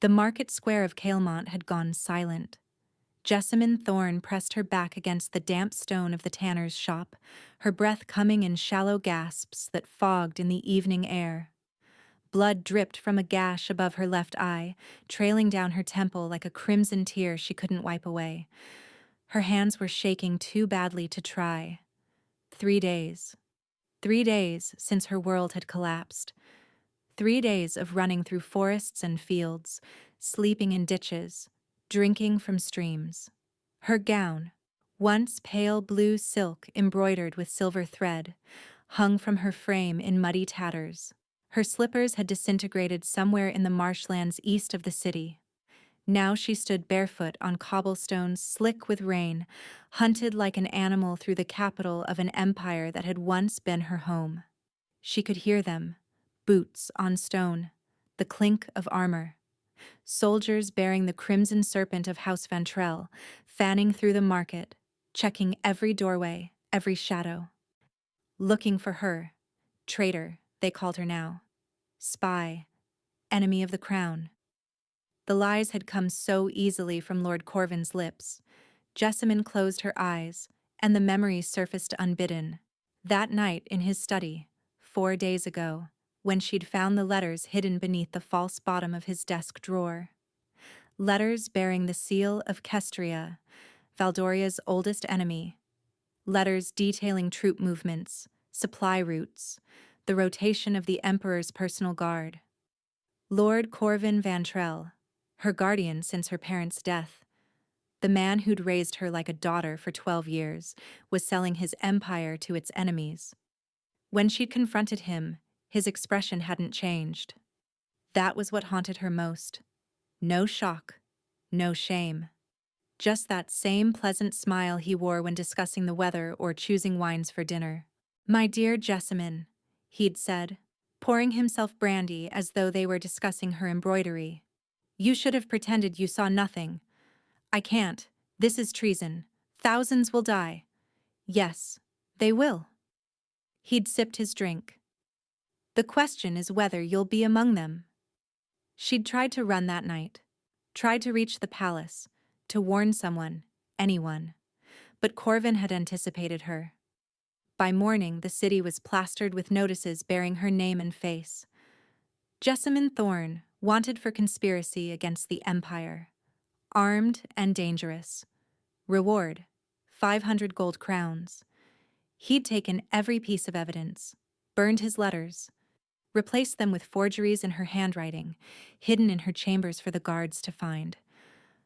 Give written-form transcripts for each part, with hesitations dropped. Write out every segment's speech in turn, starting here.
The market square of Calemont had gone silent. Jessamine Thorne pressed her back against the damp stone of the tanner's shop, her breath coming in shallow gasps that fogged in the evening air. Blood dripped from a gash above her left eye, trailing down her temple like a crimson tear she couldn't wipe away. Her hands were shaking too badly to try. 3 days. 3 days since her world had collapsed. 3 days of running through forests and fields, sleeping in ditches, drinking from streams. Her gown, once pale blue silk embroidered with silver thread, hung from her frame in muddy tatters. Her slippers had disintegrated somewhere in the marshlands east of the city. Now she stood barefoot on cobblestones slick with rain, hunted like an animal through the capital of an empire that had once been her home. She could hear them, boots on stone, the clink of armor. Soldiers bearing the crimson serpent of House Ventrell, fanning through the market, checking every doorway, every shadow. Looking for her. Traitor, they called her now. Spy. Enemy of the crown. The lies had come so easily from Lord Corvin's lips. Jessamine closed her eyes, and the memories surfaced unbidden. That night in his study, 4 days ago, when she'd found the letters hidden beneath the false bottom of his desk drawer. Letters bearing the seal of Kestria, Valdoria's oldest enemy. Letters detailing troop movements, supply routes, the rotation of the Emperor's personal guard. Lord Corvin Ventrell, her guardian since her parents' death, the man who'd raised her like a daughter for 12 years, was selling his empire to its enemies. When she'd confronted him, his expression hadn't changed. That was what haunted her most. No shock, no shame. Just that same pleasant smile he wore when discussing the weather or choosing wines for dinner. "My dear Jessamine," he'd said, pouring himself brandy as though they were discussing her embroidery. "You should have pretended you saw nothing. I can't. This is treason. Thousands will die." "Yes, they will." He'd sipped his drink. "The question is whether you'll be among them." She'd tried to run that night, tried to reach the palace, to warn someone, anyone. But Corvin had anticipated her. By morning, the city was plastered with notices bearing her name and face. Jessamine Thorne, wanted for conspiracy against the Empire. Armed and dangerous. Reward, 500 gold crowns. He'd taken every piece of evidence, burned his letters, replaced them with forgeries in her handwriting, hidden in her chambers for the guards to find.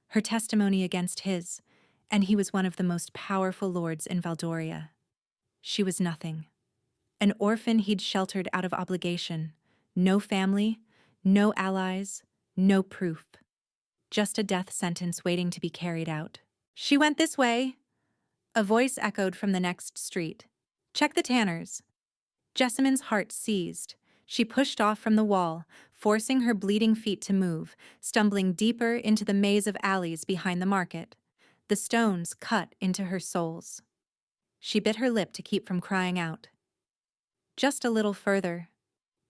Her testimony against his, and he was one of the most powerful lords in Valdoria. She was nothing. An orphan he'd sheltered out of obligation. No family, no allies, no proof. Just a death sentence waiting to be carried out. "She went this way," a voice echoed from the next street. "Check the tanners." Jessamine's heart seized. She pushed off from the wall, forcing her bleeding feet to move, stumbling deeper into the maze of alleys behind the market. The stones cut into her soles. She bit her lip to keep from crying out. Just a little further.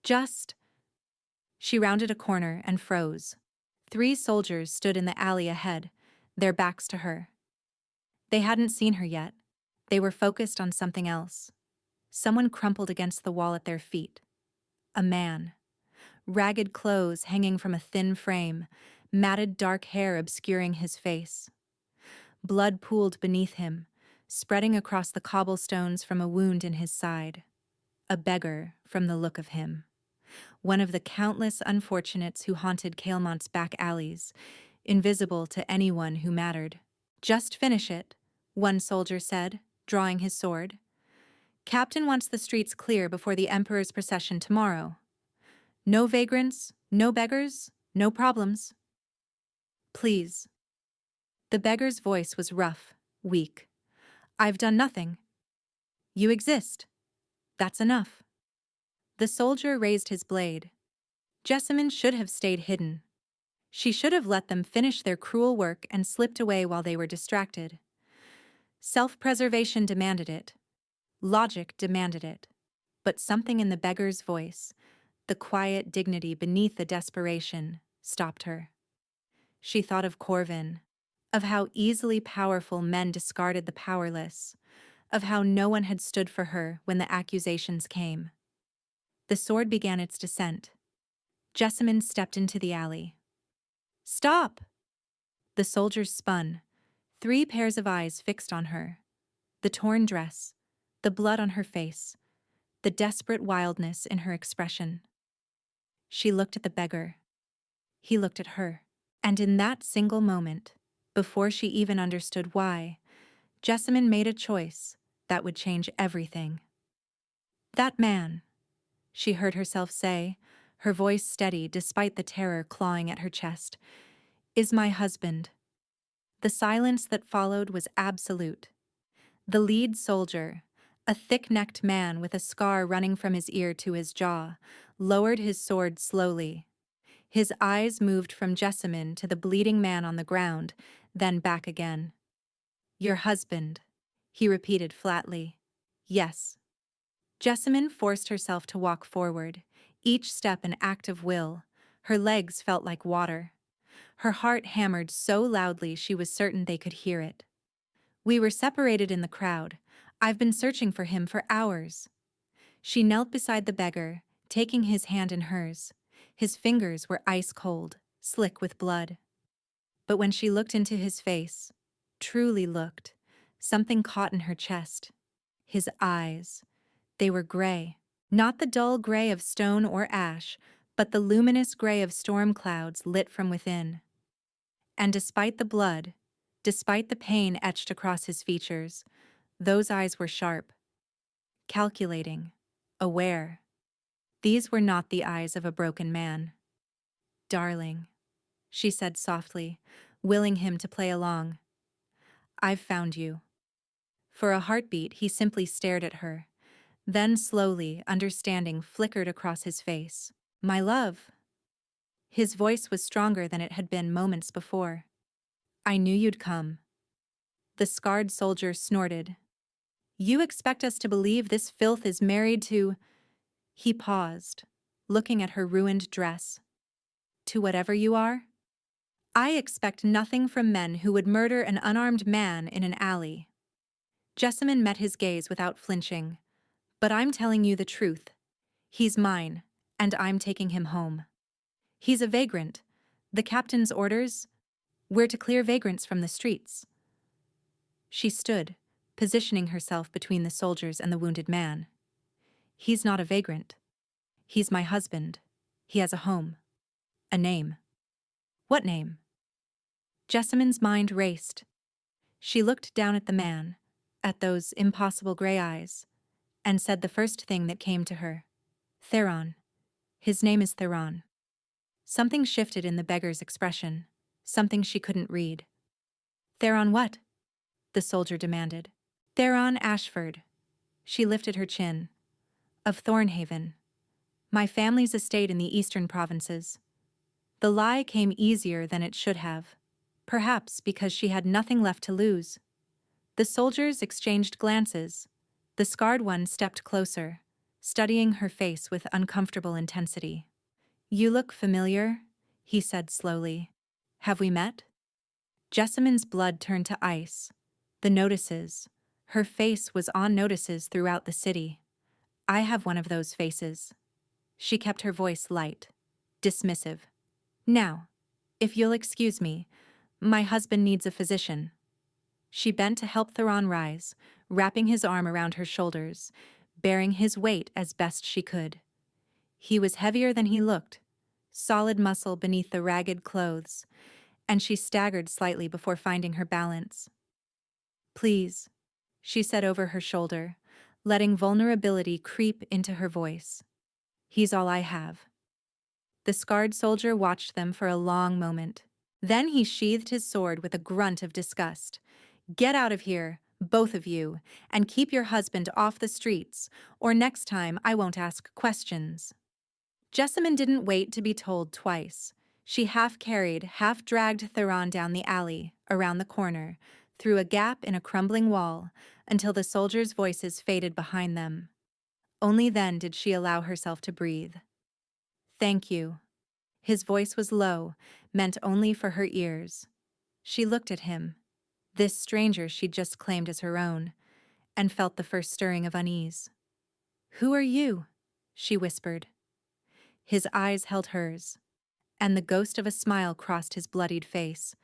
Just. She rounded a corner and froze. 3 soldiers stood in the alley ahead, their backs to her. They hadn't seen her yet. They were focused on something else. Someone crumpled against the wall at their feet. A man. Ragged clothes hanging from a thin frame, matted dark hair obscuring his face. Blood pooled beneath him, spreading across the cobblestones from a wound in his side. A beggar from the look of him. One of the countless unfortunates who haunted Calemont's back alleys, invisible to anyone who mattered. "Just finish it," one soldier said, drawing his sword. "Captain wants the streets clear before the Emperor's procession tomorrow. No vagrants, no beggars, no problems. Please." The beggar's voice was rough, weak. "I've done nothing. You exist. That's enough." The soldier raised his blade. Jessamine should have stayed hidden. She should have let them finish their cruel work and slipped away while they were distracted. Self-preservation demanded it. Logic demanded it. But something in the beggar's voice, the quiet dignity beneath the desperation, stopped her. She thought of Corvin, of how easily powerful men discarded the powerless, of how no one had stood for her when the accusations came. The sword began its descent. Jessamine stepped into the alley. "Stop!" The soldiers spun, 3 pairs of eyes fixed on her. The torn dress, the blood on her face, the desperate wildness in her expression. She looked at the beggar. He looked at her. And in that single moment, before she even understood why, Jessamine made a choice that would change everything. "That man," she heard herself say, her voice steady despite the terror clawing at her chest, "is my husband." The silence that followed was absolute. The lead soldier, a thick-necked man with a scar running from his ear to his jaw, lowered his sword slowly. His eyes moved from Jessamine to the bleeding man on the ground, then back again. "Your husband," he repeated flatly. "Yes." Jessamine forced herself to walk forward, each step an act of will. Her legs felt like water. Her heart hammered so loudly she was certain they could hear it. "We were separated in the crowd. I've been searching for him for hours." She knelt beside the beggar, taking his hand in hers. His fingers were ice cold, slick with blood. But when she looked into his face, truly looked, something caught in her chest. His eyes. They were gray. Not the dull gray of stone or ash, but the luminous gray of storm clouds lit from within. And despite the blood, despite the pain etched across his features, those eyes were sharp, calculating, aware. These were not the eyes of a broken man. "Darling," she said softly, willing him to play along. "I've found you." For a heartbeat, he simply stared at her. Then slowly, understanding flickered across his face. "My love." His voice was stronger than it had been moments before. "I knew you'd come." The scarred soldier snorted. "You expect us to believe this filth is married to—" He paused, looking at her ruined dress. "To whatever you are? I expect nothing from men who would murder an unarmed man in an alley." Jessamine met his gaze without flinching. "But I'm telling you the truth. He's mine, and I'm taking him home. He's a vagrant. The captain's orders? We're to clear vagrants from the streets." She stood, positioning herself between the soldiers and the wounded man. "He's not a vagrant. He's my husband. He has a home. A name." "What name?" Jessamine's mind raced. She looked down at the man, at those impossible gray eyes, and said the first thing that came to her. "Theron. His name is Theron." Something shifted in the beggar's expression, something she couldn't read. "Theron what?" the soldier demanded. "Theron Ashford." She lifted her chin. "Of Thornhaven. My family's estate in the eastern provinces." The lie came easier than it should have, perhaps because she had nothing left to lose. The soldiers exchanged glances. The scarred one stepped closer, studying her face with uncomfortable intensity. "You look familiar," he said slowly. "Have we met?" Jessamine's blood turned to ice. The notices. Her face was on notices throughout the city. "I have one of those faces." She kept her voice light, dismissive. "Now, if you'll excuse me, my husband needs a physician." She bent to help Theron rise, wrapping his arm around her shoulders, bearing his weight as best she could. He was heavier than he looked, solid muscle beneath the ragged clothes, and she staggered slightly before finding her balance. "Please," she said over her shoulder, letting vulnerability creep into her voice. "He's all I have." The scarred soldier watched them for a long moment. Then he sheathed his sword with a grunt of disgust. "Get out of here, both of you, and keep your husband off the streets, or next time I won't ask questions." Jessamine didn't wait to be told twice. She half-carried, half-dragged Theron down the alley, around the corner, through a gap in a crumbling wall, until the soldiers' voices faded behind them. Only then did she allow herself to breathe. "Thank you." His voice was low, meant only for her ears. She looked at him, this stranger she'd just claimed as her own, and felt the first stirring of unease. "Who are you?" she whispered. His eyes held hers, and the ghost of a smile crossed his bloodied face.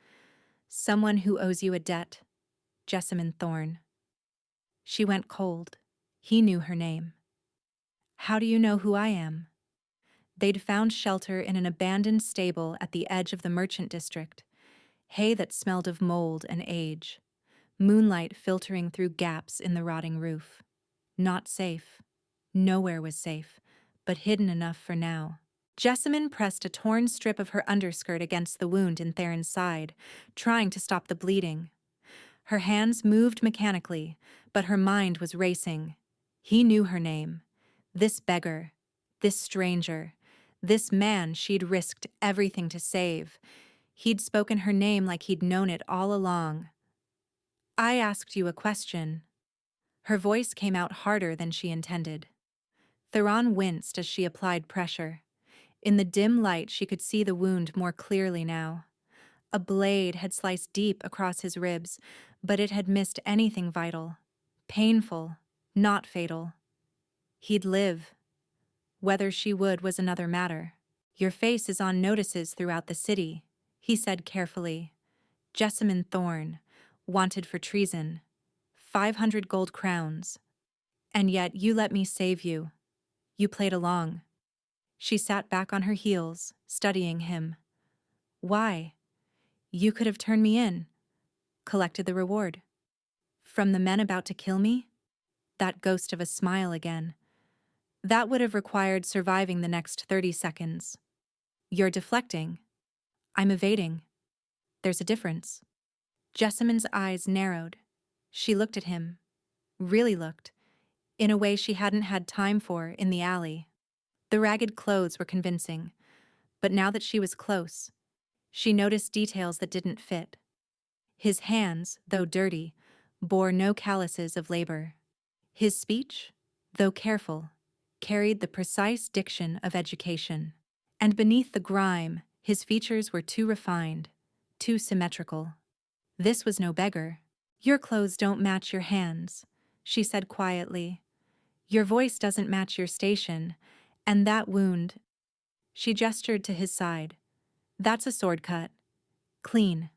"Someone who owes you a debt, Jessamine Thorne." She went cold. He knew her name. "How do you know who I am?" They'd found shelter in an abandoned stable at the edge of the merchant district, hay that smelled of mold and age, moonlight filtering through gaps in the rotting roof. Not safe. Nowhere was safe, but hidden enough for now. Jessamine pressed a torn strip of her underskirt against the wound in Theron's side, trying to stop the bleeding. Her hands moved mechanically, but her mind was racing. He knew her name. This beggar. This stranger. This man she'd risked everything to save. He'd spoken her name like he'd known it all along. "I asked you a question." Her voice came out harder than she intended. Theron winced as she applied pressure. In the dim light she could see the wound more clearly now. A blade had sliced deep across his ribs, but it had missed anything vital. Painful, not fatal. He'd live. Whether she would was another matter. "Your face is on notices throughout the city," he said carefully. "Jessamine Thorne, wanted for treason. 500 gold crowns. And yet you let me save you. You played along." She sat back on her heels, studying him. "Why? You could have turned me in, collected the reward. From the men about to kill me?" That ghost of a smile again. "That would have required surviving the next 30 seconds. You're deflecting. I'm evading. There's a difference." Jessamine's eyes narrowed. She looked at him. Really looked. In a way she hadn't had time for in the alley. The ragged clothes were convincing, but now that she was close, she noticed details that didn't fit. His hands, though dirty, bore no calluses of labor. His speech, though careful, carried the precise diction of education. And beneath the grime, his features were too refined, too symmetrical. This was no beggar. "Your clothes don't match your hands," she said quietly. "Your voice doesn't match your station, and that wound—" She gestured to his side. "That's a sword cut. Clean.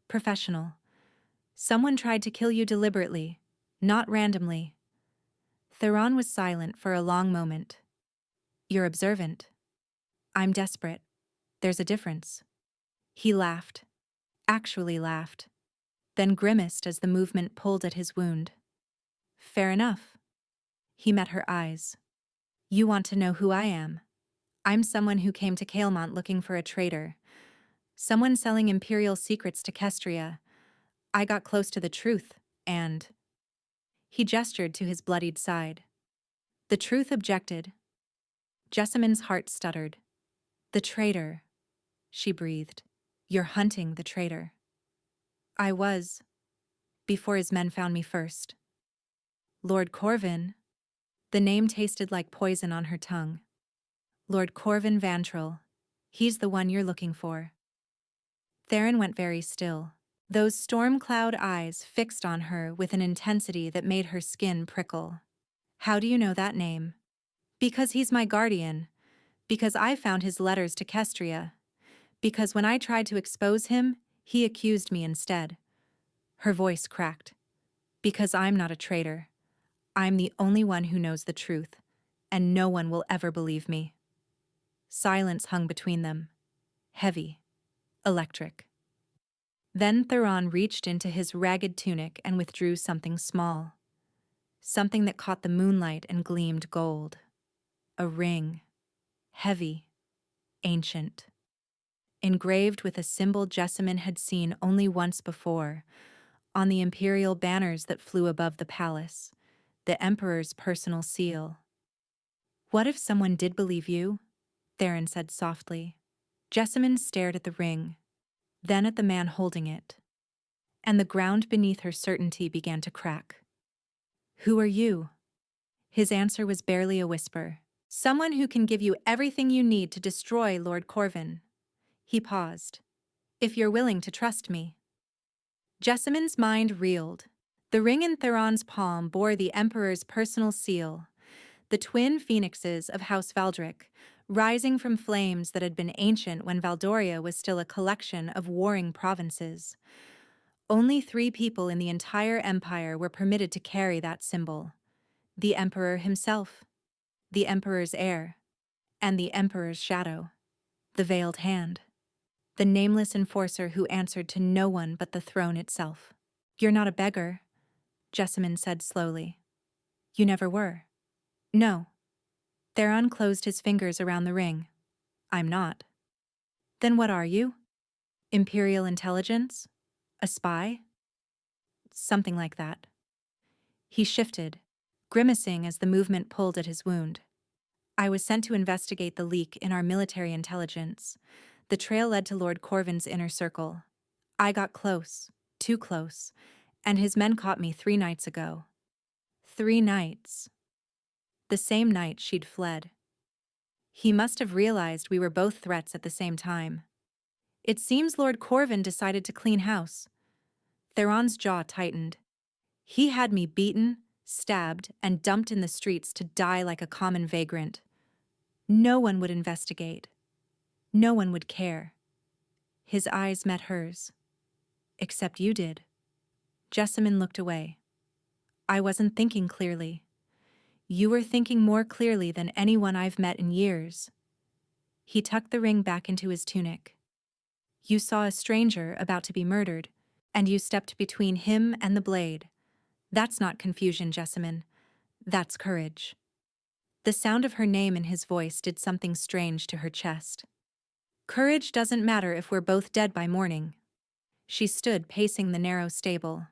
Professional. Someone tried to kill you deliberately, not randomly." Theron was silent for a long moment. "You're observant." "I'm desperate. There's a difference." He laughed. Actually laughed. Then grimaced as the movement pulled at his wound. "Fair enough." He met her eyes. "You want to know who I am? I'm someone who came to Caelmont looking for a traitor. Someone selling imperial secrets to Kestria. I got close to the truth, and—" He gestured to his bloodied side. "The truth objected." Jessamine's heart stuttered. "The traitor," she breathed. "You're hunting the traitor." "I was, before his men found me first." "Lord Corvin." The name tasted like poison on her tongue. "Lord Corvin Vantrell. He's the one you're looking for." Theron went very still, those storm cloud eyes fixed on her with an intensity that made her skin prickle. "How do you know that name?" "Because he's my guardian. Because I found his letters to Kestria. Because when I tried to expose him, he accused me instead." Her voice cracked. "Because I'm not a traitor. I'm the only one who knows the truth, and no one will ever believe me." Silence hung between them. Heavy. Electric. Then Theron reached into his ragged tunic and withdrew something small. Something that caught the moonlight and gleamed gold. A ring. Heavy. Ancient. Engraved with a symbol Jessamine had seen only once before, on the imperial banners that flew above the palace, the Emperor's personal seal. "What if someone did believe you?" Theron said softly. Jessamine stared at the ring, then at the man holding it, and the ground beneath her certainty began to crack. "Who are you?" His answer was barely a whisper. "Someone who can give you everything you need to destroy Lord Corvin." He paused. if you're willing to trust me." Jessamine's mind reeled. The ring in Theron's palm bore the Emperor's personal seal, the twin phoenixes of House Valdric, rising from flames that had been ancient when Valdoria was still a collection of warring provinces. Only 3 people in the entire empire were permitted to carry that symbol: the Emperor himself, the Emperor's heir, and the Emperor's shadow, the veiled hand, the nameless enforcer who answered to no one but the throne itself. "You're not a beggar," Jessamine said slowly. "You never were." "No." Theron closed his fingers around the ring. "I'm not." "Then what are you? Imperial intelligence? A spy?" "Something like that." He shifted, grimacing as the movement pulled at his wound. "I was sent to investigate the leak in our military intelligence. The trail led to Lord Corvin's inner circle. I got close, too close, and his men caught me 3 nights ago." 3 nights. The same night she'd fled. He must have realized we were both threats at the same time. "It seems Lord Corvin decided to clean house." Theron's jaw tightened. "He had me beaten, stabbed, and dumped in the streets to die like a common vagrant. No one would investigate. No one would care." His eyes met hers. "Except you did." Jessamine looked away. "I wasn't thinking clearly. You were thinking more clearly than anyone I've met in years." He tucked the ring back into his tunic. "You saw a stranger about to be murdered, and you stepped between him and the blade. That's not confusion, Jessamine. That's courage." The sound of her name in his voice did something strange to her chest. "Courage doesn't matter if we're both dead by morning." She stood pacing the narrow stable.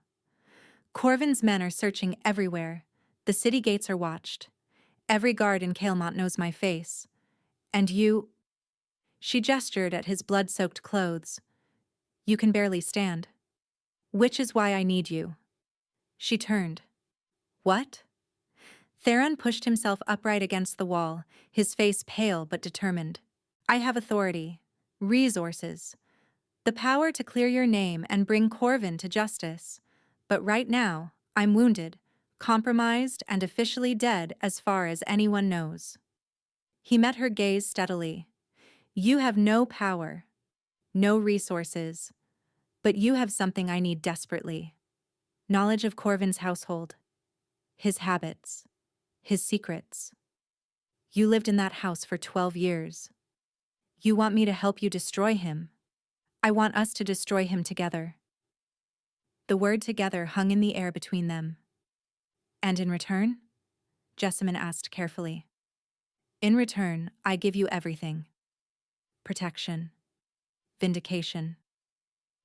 "Corvin's men are searching everywhere. The city gates are watched. Every guard in Caelmont knows my face. And you—" She gestured at his blood-soaked clothes. "You can barely stand. Which is why I need you." She turned. "What?" Theron pushed himself upright against the wall, his face pale but determined. "I have authority, resources, the power to clear your name and bring Corvin to justice. But right now, I'm wounded, compromised, and officially dead as far as anyone knows." He met her gaze steadily. "You have no power, no resources, but you have something I need desperately. Knowledge of Corvin's household, his habits, his secrets. You lived in that house for 12 years. You want me to help you destroy him. I want us to destroy him together." The word together hung in the air between them. "And in return?" Jessamine asked carefully. "In return, I give you everything. Protection. Vindication.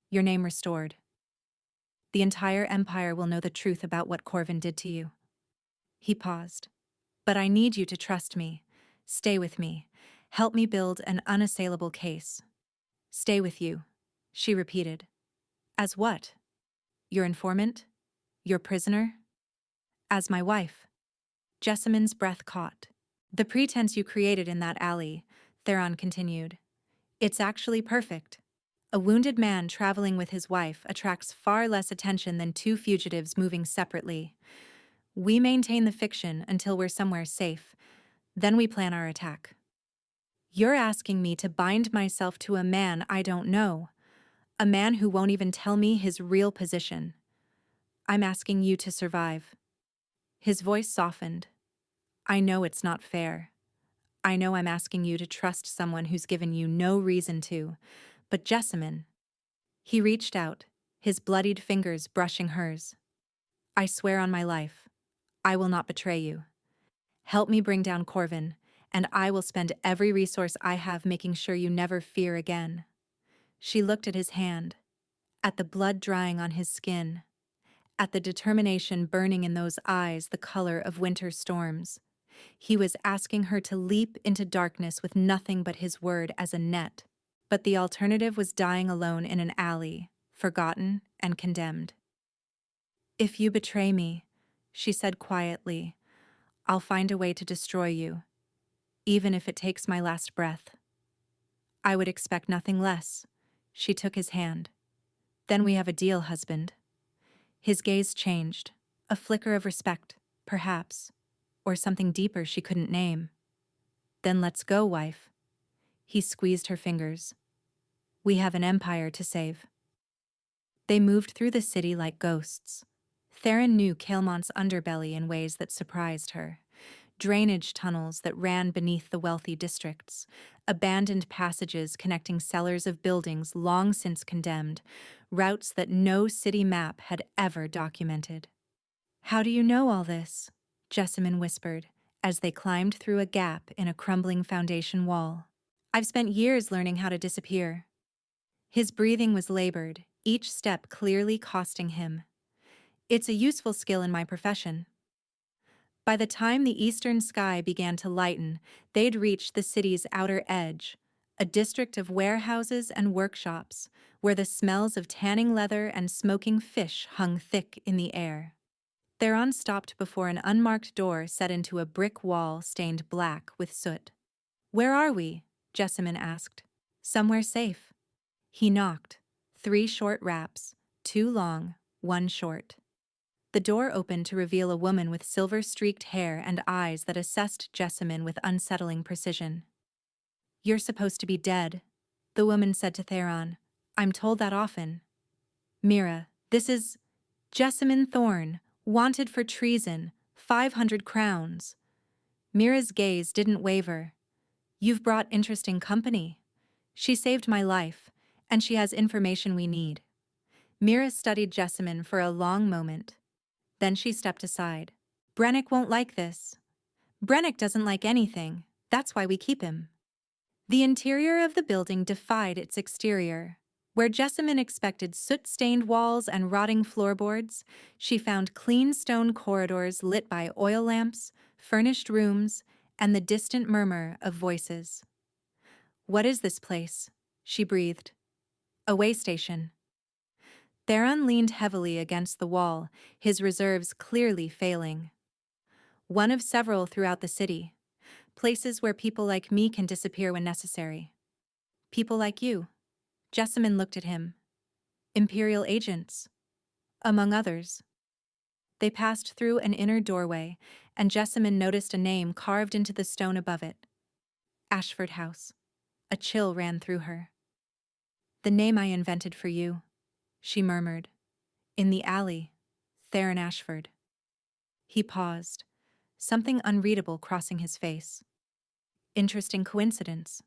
Your name restored. The entire empire will know the truth about what Corvin did to you." He paused. "But I need you to trust me. Stay with me. Help me build an unassailable case." "Stay with you," she repeated. "As what? Your informant? Your prisoner?" "As my wife." Jessamine's breath caught. "The pretense you created in that alley," Theron continued. "It's actually perfect. A wounded man traveling with his wife attracts far less attention than 2 fugitives moving separately. We maintain the fiction until we're somewhere safe. Then we plan our attack. You're asking me to bind myself to a man I don't know, a man who won't even tell me his real position. I'm asking you to survive." His voice softened. "I know it's not fair. I know I'm asking you to trust someone who's given you no reason to, but Jessamine—" He reached out, his bloodied fingers brushing hers. "I swear on my life, I will not betray you. Help me bring down Corvin, and I will spend every resource I have making sure you never fear again." She looked at his hand, at the blood drying on his skin, at the determination burning in those eyes the color of winter storms. He was asking her to leap into darkness with nothing but his word as a net. But the alternative was dying alone in an alley, forgotten and condemned. "If you betray me," she said quietly, "I'll find a way to destroy you, even if it takes my last breath." "I would expect nothing less," She took his hand. Then we have a deal, husband. His gaze changed. A flicker of respect, perhaps. Or something deeper she couldn't name. Then let's go, wife. He squeezed her fingers. We have an empire to save. They moved through the city like ghosts. Theron knew Caelmont's underbelly in ways that surprised her. Drainage tunnels that ran beneath the wealthy districts, abandoned passages connecting cellars of buildings long since condemned, routes that no city map had ever documented. How do you know all this? Jessamine whispered, as they climbed through a gap in a crumbling foundation wall. I've spent years learning how to disappear. His breathing was labored, each step clearly costing him. It's a useful skill in my profession. By the time the eastern sky began to lighten, they'd reached the city's outer edge, a district of warehouses and workshops, where the smells of tanning leather and smoking fish hung thick in the air. Theron stopped before an unmarked door set into a brick wall stained black with soot. Where are we? Jessamine asked. Somewhere safe. He knocked. 3 short raps, 2 long, 1 short. The door opened to reveal a woman with silver-streaked hair and eyes that assessed Jessamine with unsettling precision. You're supposed to be dead, the woman said to Theron. I'm told that often. Mira, this is Jessamine Thorne, wanted for treason, 500 crowns. Mira's gaze didn't waver. You've brought interesting company. She saved my life, and she has information we need. Mira studied Jessamine for a long moment. Then she stepped aside. Brennick won't like this. Brennick doesn't like anything. That's why we keep him. The interior of the building defied its exterior. Where Jessamine expected soot-stained walls and rotting floorboards, she found clean stone corridors lit by oil lamps, furnished rooms, and the distant murmur of voices. What is this place? She breathed. A way station. Theron leaned heavily against the wall, his reserves clearly failing. One of several throughout the city. Places where people like me can disappear when necessary. People like you. Jessamine looked at him. Imperial agents. Among others. They passed through an inner doorway, and Jessamine noticed a name carved into the stone above it. Ashford House. A chill ran through her. The name I invented for you, she murmured. In the alley, Theron Ashford. He paused, something unreadable crossing his face. Interesting coincidence.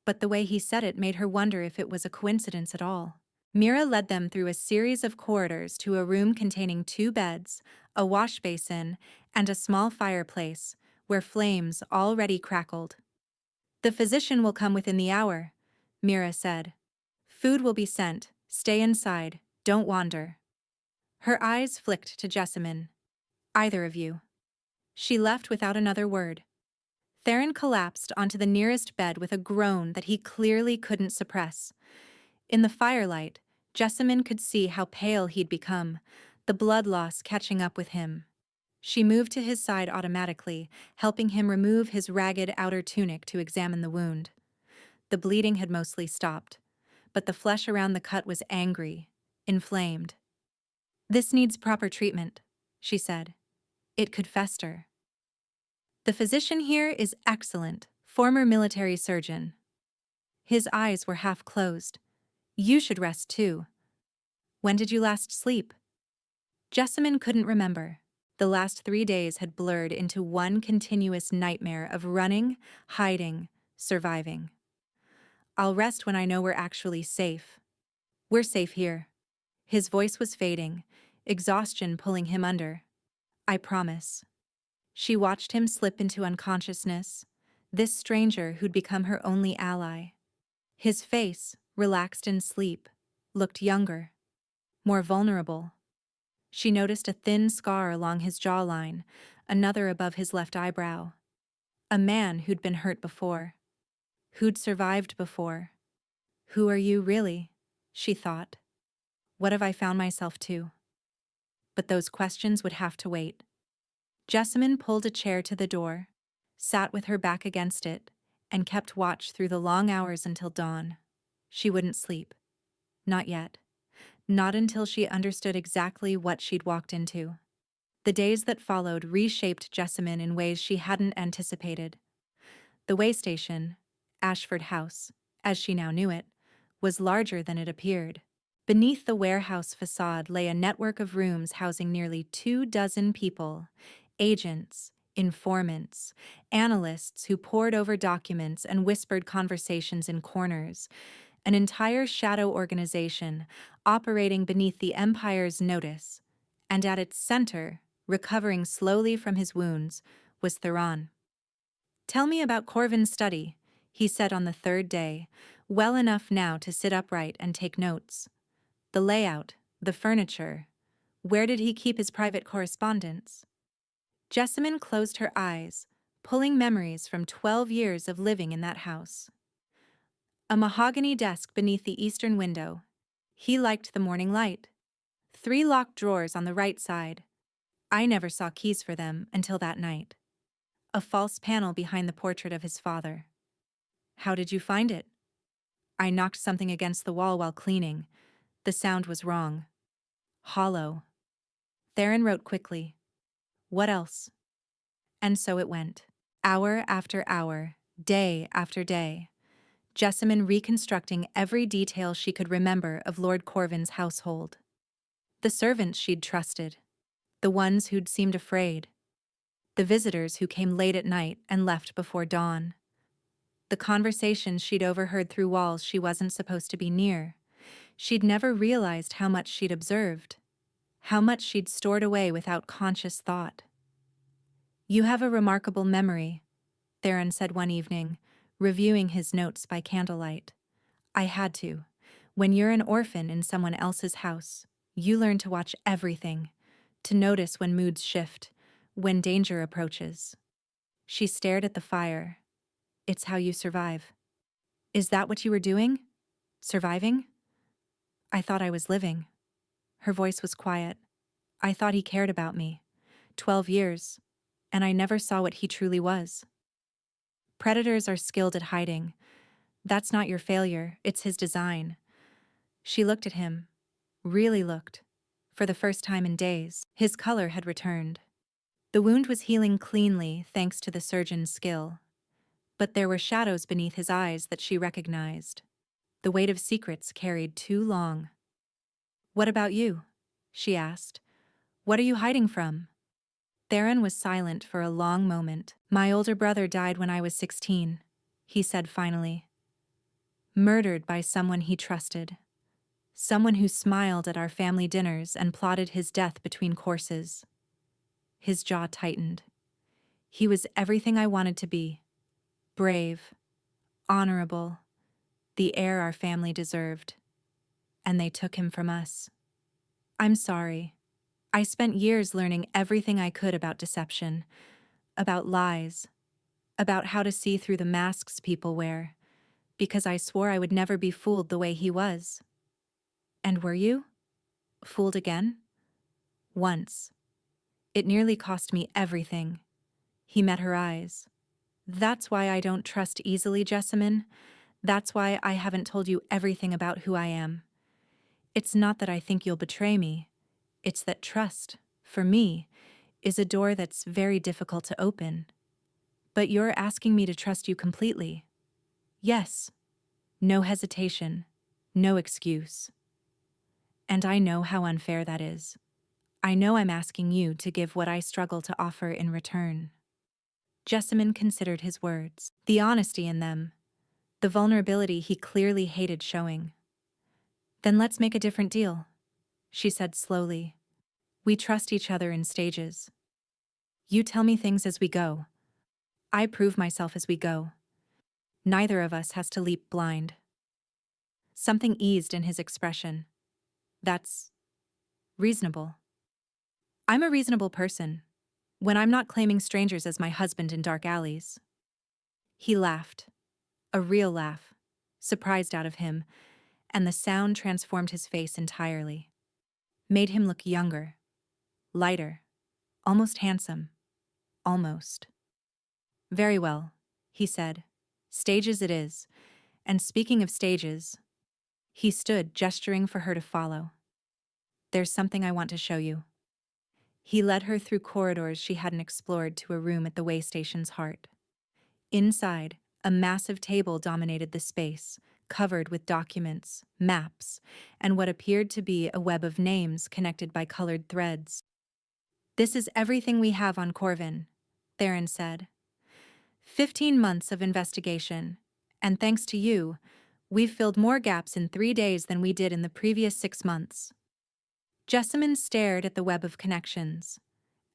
But the way he said it made her wonder if it was a coincidence at all. Mira led them through a series of corridors to a room containing 2 beds, a wash basin, and a small fireplace, where flames already crackled. The physician will come within the hour, Mira said. Food will be sent. Stay inside. Don't wander. Her eyes flicked to Jessamine. Either of you. She left without another word. Theron collapsed onto the nearest bed with a groan that he clearly couldn't suppress. In the firelight, Jessamine could see how pale he'd become, the blood loss catching up with him. She moved to his side automatically, helping him remove his ragged outer tunic to examine the wound. The bleeding had mostly stopped, but the flesh around the cut was angry, inflamed. This needs proper treatment, she said. It could fester. The physician here is excellent, former military surgeon. His eyes were half closed. You should rest too. When did you last sleep? Jessamine couldn't remember. The last 3 days had blurred into one continuous nightmare of running, hiding, surviving. I'll rest when I know we're actually safe. We're safe here. His voice was fading, exhaustion pulling him under. I promise. She watched him slip into unconsciousness, this stranger who'd become her only ally. His face, relaxed in sleep, looked younger, more vulnerable. She noticed a thin scar along his jawline, another above his left eyebrow. A man who'd been hurt before. Who'd survived before. Who are you, really? She thought. What have I found myself to? But those questions would have to wait. Jessamine pulled a chair to the door, sat with her back against it, and kept watch through the long hours until dawn. She wouldn't sleep. Not yet. Not until she understood exactly what she'd walked into. The days that followed reshaped Jessamine in ways she hadn't anticipated. The way station, Ashford House, as she now knew it, was larger than it appeared. Beneath the warehouse facade lay a network of rooms housing nearly 24 people, agents, informants, analysts who pored over documents and whispered conversations in corners, an entire shadow organization operating beneath the Empire's notice, and at its center, recovering slowly from his wounds, was Theron. "Tell me about Corvin's study," he said on the third day, well enough now to sit upright and take notes. The layout, the furniture. Where did he keep his private correspondence? Jessamine closed her eyes, pulling memories from 12 years of living in that house. A mahogany desk beneath the eastern window. He liked the morning light. 3 locked drawers on the right side. I never saw keys for them until that night. A false panel behind the portrait of his father. How did you find it? I knocked something against the wall while cleaning. The sound was wrong. Hollow. Theron wrote quickly. What else? And so it went. Hour after hour, day after day. Jessamine reconstructing every detail she could remember of Lord Corvin's household. The servants she'd trusted. The ones who'd seemed afraid. The visitors who came late at night and left before dawn. The conversations she'd overheard through walls she wasn't supposed to be near. She'd never realized how much she'd observed. How much she'd stored away without conscious thought. You have a remarkable memory, Theron said one evening, reviewing his notes by candlelight. I had to. When you're an orphan in someone else's house, you learn to watch everything, to notice when moods shift, when danger approaches. She stared at the fire. It's how you survive. Is that what you were doing? Surviving? I thought I was living. Her voice was quiet. I thought he cared about me. 12 years. And I never saw what he truly was. Predators are skilled at hiding. That's not your failure, it's his design. She looked at him. Really looked. For the first time in days, his color had returned. The wound was healing cleanly thanks to the surgeon's skill. But there were shadows beneath his eyes that she recognized. The weight of secrets carried too long. What about you? She asked. What are you hiding from? Theron was silent for a long moment. My older brother died when I was 16, he said finally. Murdered by someone he trusted. Someone who smiled at our family dinners and plotted his death between courses. His jaw tightened. He was everything I wanted to be. Brave, honorable, the heir our family deserved. And they took him from us. I'm sorry. I spent years learning everything I could about deception, about lies, about how to see through the masks people wear, because I swore I would never be fooled the way he was. And were you? Fooled again? Once. It nearly cost me everything. He met her eyes. That's why I don't trust easily, Jessamine. That's why I haven't told you everything about who I am. It's not that I think you'll betray me. It's that trust, for me, is a door that's very difficult to open. But you're asking me to trust you completely. Yes. No hesitation. No excuse. And I know how unfair that is. I know I'm asking you to give what I struggle to offer in return. Jessamine considered his words, the honesty in them, the vulnerability he clearly hated showing. Then let's make a different deal, she said slowly. We trust each other in stages. You tell me things as we go. I prove myself as we go. Neither of us has to leap blind. Something eased in his expression. That's reasonable. I'm a reasonable person, when I'm not claiming strangers as my husband in dark alleys. He laughed. A real laugh, surprised out of him, and the sound transformed his face entirely. Made him look younger, lighter, almost handsome. Almost. Very well, he said. Stages it is. And speaking of stages, He stood, gesturing for her to follow. "There's something I want to show you." He led her through corridors she hadn't explored to a room at the way station's heart. Inside, a massive table dominated the space, covered with documents, maps, and what appeared to be a web of names connected by colored threads. "This is everything we have on Corvin," Theron said. 15 months of investigation, and thanks to you, we've filled more gaps in 3 days than we did in the previous 6 months. Jessamine stared at the web of connections,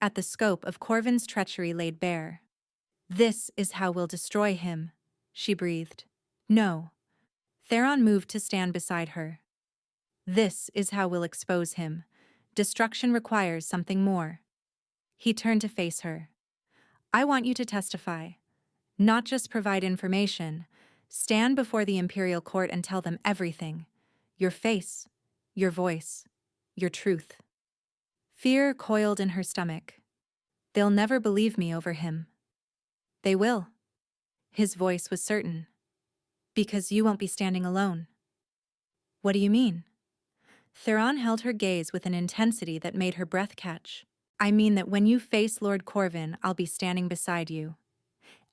at the scope of Corvin's treachery laid bare. "This is how we'll destroy him," she breathed. "No." Theron moved to stand beside her. "This is how we'll expose him. Destruction requires something more." He turned to face her. "I want you to testify. Not just provide information. Stand before the Imperial Court and tell them everything. Your face, your voice, your truth." Fear coiled in her stomach. "They'll never believe me over him." "They will." His voice was certain. "Because you won't be standing alone." "What do you mean?" Theron held her gaze with an intensity that made her breath catch. "I mean that when you face Lord Corvin, I'll be standing beside you.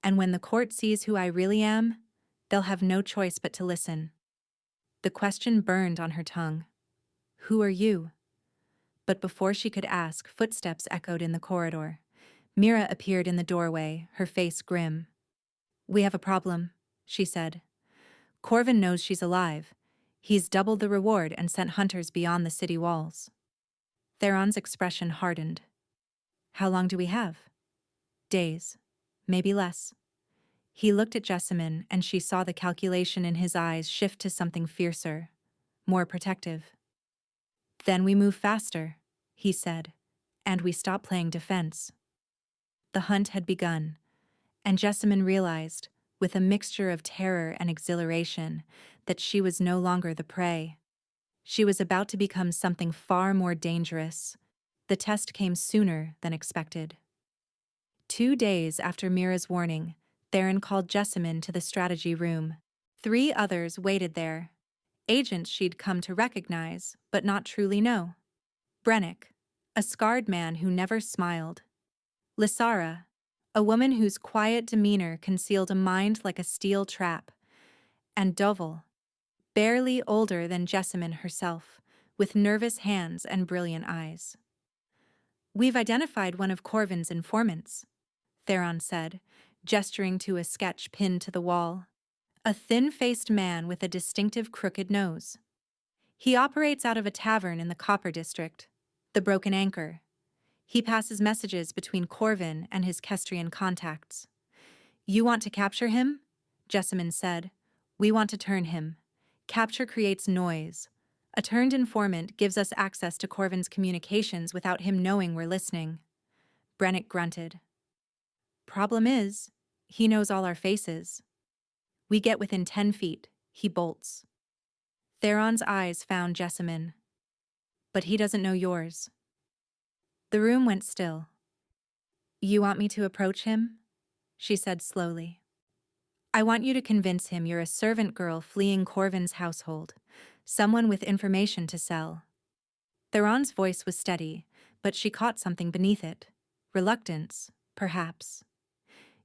And when the court sees who I really am, they'll have no choice but to listen." The question burned on her tongue. "Who are you?" But before she could ask, footsteps echoed in the corridor. Mira appeared in the doorway, her face grim. "We have a problem," she said. "Corvin knows she's alive. He's doubled the reward and sent hunters beyond the city walls." Theron's expression hardened. "How long do we have?" "Days. Maybe less." He looked at Jessamine, and she saw the calculation in his eyes shift to something fiercer, more protective. "Then we move faster," he said, "and we stop playing defense." The hunt had begun, and Jessamine realized, with a mixture of terror and exhilaration, that she was no longer the prey. She was about to become something far more dangerous. The test came sooner than expected. 2 days after Mira's warning, Theron called Jessamine to the strategy room. 3 others waited there. Agents she'd come to recognize, but not truly know. Brennick, a scarred man who never smiled. Lysara, a woman whose quiet demeanor concealed a mind like a steel trap. And Dovel, barely older than Jessamine herself, with nervous hands and brilliant eyes. "We've identified one of Corvin's informants," Theron said, gesturing to a sketch pinned to the wall. "A thin-faced man with a distinctive crooked nose. He operates out of a tavern in the Copper District, the Broken Anchor. He passes messages between Corvin and his Kestrian contacts." "You want to capture him?" Jessamine said. "We want to turn him. Capture creates noise. A turned informant gives us access to Corvin's communications without him knowing we're listening." Brennick grunted. "Problem is, he knows all our faces. We get within 10 feet, he bolts." Theron's eyes found Jessamine. "But he doesn't know yours." The room went still. "You want me to approach him?" she said slowly. "I want you to convince him you're a servant girl fleeing Corvin's household, someone with information to sell." Theron's voice was steady, but she caught something beneath it. Reluctance, perhaps.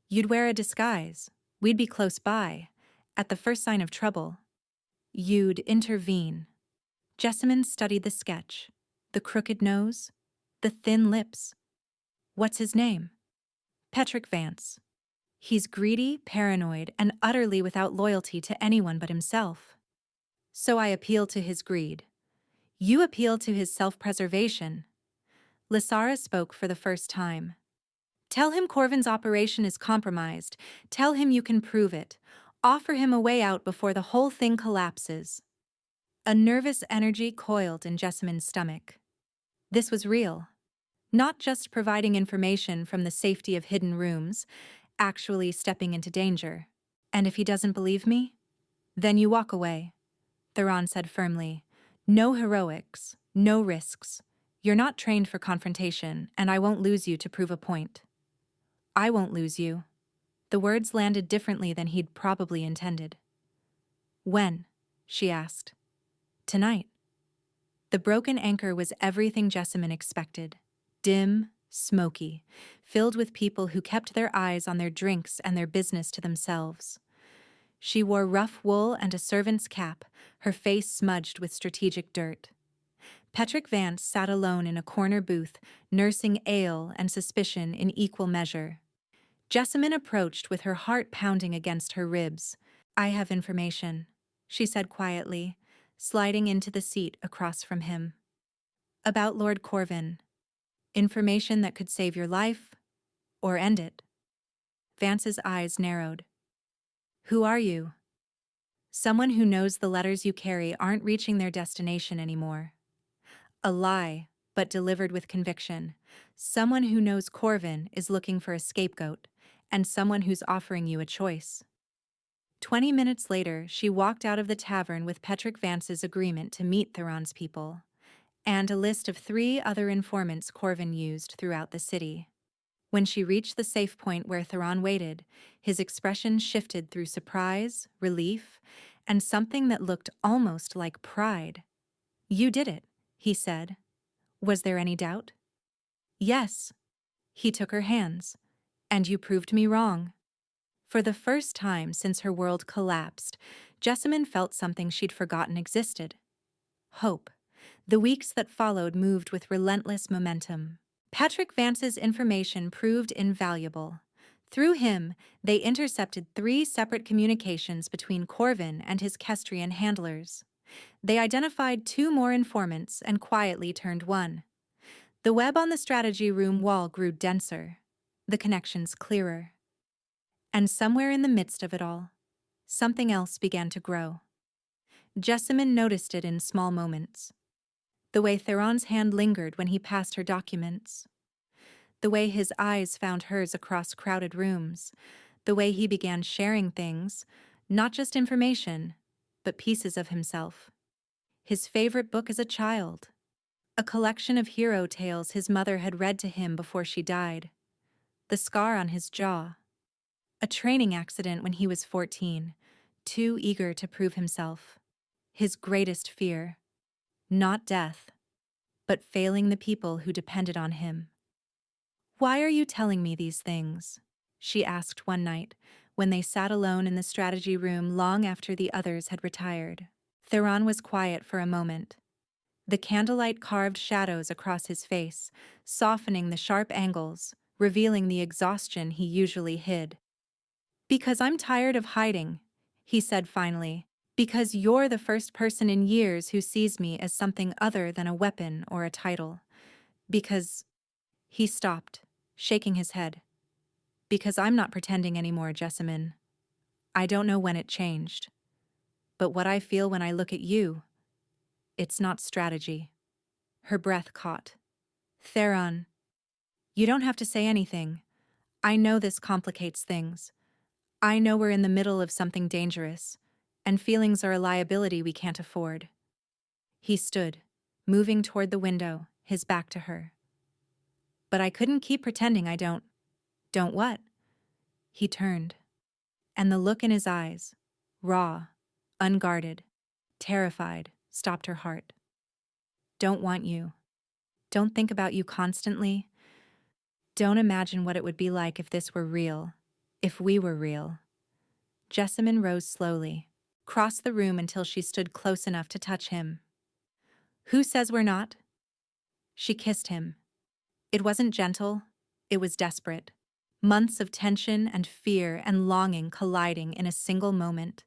"You'd wear a disguise. We'd be close by. At the first sign of trouble, you'd intervene." Jessamine studied the sketch. The crooked nose, the thin lips. "What's his name?" "Petrick Vance. He's greedy, paranoid, and utterly without loyalty to anyone but himself. So I appeal to his greed. You appeal to his self-preservation." Lysara spoke for the first time. "Tell him Corvin's operation is compromised. Tell him you can prove it. Offer him a way out before the whole thing collapses." A nervous energy coiled in Jessamine's stomach. This was real. Not just providing information from the safety of hidden rooms, actually stepping into danger. "And if he doesn't believe me? Then you walk away," Theron said firmly. "No heroics, no risks. You're not trained for confrontation, and I won't lose you to prove a point." "I won't lose you." The words landed differently than he'd probably intended. "When?" she asked. Tonight. The broken anchor was everything Jessamine expected. Dim, smoky, filled with people who kept their eyes on their drinks and their business to themselves. She wore rough wool and a servant's cap, her face smudged with strategic dirt. Patrick Vance sat alone in a corner booth, nursing ale and suspicion in equal measure. Jessamine approached with her heart pounding against her ribs. "I have information," she said quietly, sliding into the seat across from him. "About Lord Corvin. Information that could save your life, or end it." Vance's eyes narrowed. "Who are you?" "Someone who knows the letters you carry aren't reaching their destination anymore." A lie, but delivered with conviction. Someone who knows Corvin is looking for a scapegoat, and someone who's offering you a choice. 20 minutes later, she walked out of the tavern with Patrick Vance's agreement to meet Theron's people, and a list of 3 other informants Corvin used throughout the city. When she reached the safe point where Theron waited, his expression shifted through surprise, relief, and something that looked almost like pride. "You did it," he said. "Was there any doubt?" "Yes." He took her hands. "And you proved me wrong." For the first time since her world collapsed, Jessamine felt something she'd forgotten existed. Hope. The weeks that followed moved with relentless momentum. Patrick Vance's information proved invaluable. Through him, they intercepted 3 separate communications between Corvin and his Kestrian handlers. They identified 2 more informants and quietly turned one. The web on the strategy room wall grew denser, the connections clearer. And somewhere in the midst of it all, something else began to grow. Jessamine noticed it in small moments. The way Theron's hand lingered when he passed her documents. The way his eyes found hers across crowded rooms. The way he began sharing things, not just information, but pieces of himself. His favorite book as a child. A collection of hero tales his mother had read to him before she died. The scar on his jaw. A training accident when he was 14, too eager to prove himself. His greatest fear. Not death, but failing the people who depended on him. "Why are you telling me these things?" she asked one night, when they sat alone in the strategy room long after the others had retired. Theron was quiet for a moment. The candlelight carved shadows across his face, softening the sharp angles, revealing the exhaustion he usually hid. "Because I'm tired of hiding," he said finally. "Because you're the first person in years who sees me as something other than a weapon or a title. Because—" He stopped, shaking his head. "Because I'm not pretending anymore, Jessamine. I don't know when it changed. But what I feel when I look at you, it's not strategy." Her breath caught. "Theron, you don't have to say anything. I know this complicates things. I know we're in the middle of something dangerous, and feelings are a liability we can't afford." He stood, moving toward the window, his back to her. "But I couldn't keep pretending I don't." "Don't what?" He turned, and the look in his eyes, raw, unguarded, terrified, stopped her heart. "Don't want you. Don't think about you constantly. Don't imagine what it would be like if this were real, if we were real." Jessamine rose slowly, crossed the room until she stood close enough to touch him. "Who says we're not?" She kissed him. It wasn't gentle, it was desperate. Months of tension and fear and longing colliding in a single moment.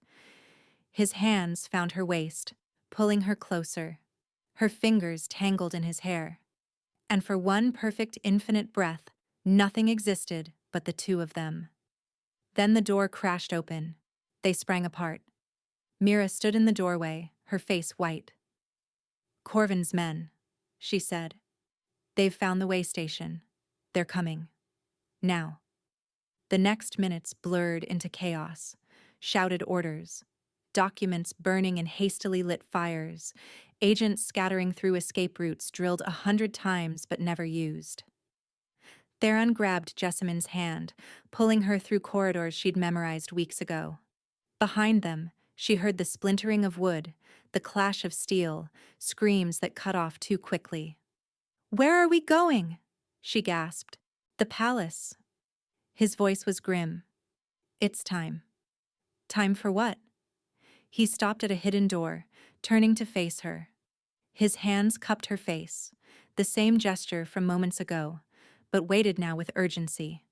His hands found her waist, pulling her closer, her fingers tangled in his hair. And for one perfect infinite breath, nothing existed but the 2 of them. Then the door crashed open. They sprang apart. Mira stood in the doorway, her face white. "Corvin's men," she said. "They've found the way station. They're coming. Now." The next minutes blurred into chaos. Shouted orders. Documents burning in hastily lit fires. Agents scattering through escape routes drilled 100 times but never used. Theron grabbed Jessamine's hand, pulling her through corridors she'd memorized weeks ago. Behind them, she heard the splintering of wood, the clash of steel, screams that cut off too quickly. "Where are we going?" she gasped. "The palace." His voice was grim. "It's time." Time for what? He stopped at a hidden door, turning to face her. His hands cupped her face, the same gesture from moments ago, but weighted now with urgency.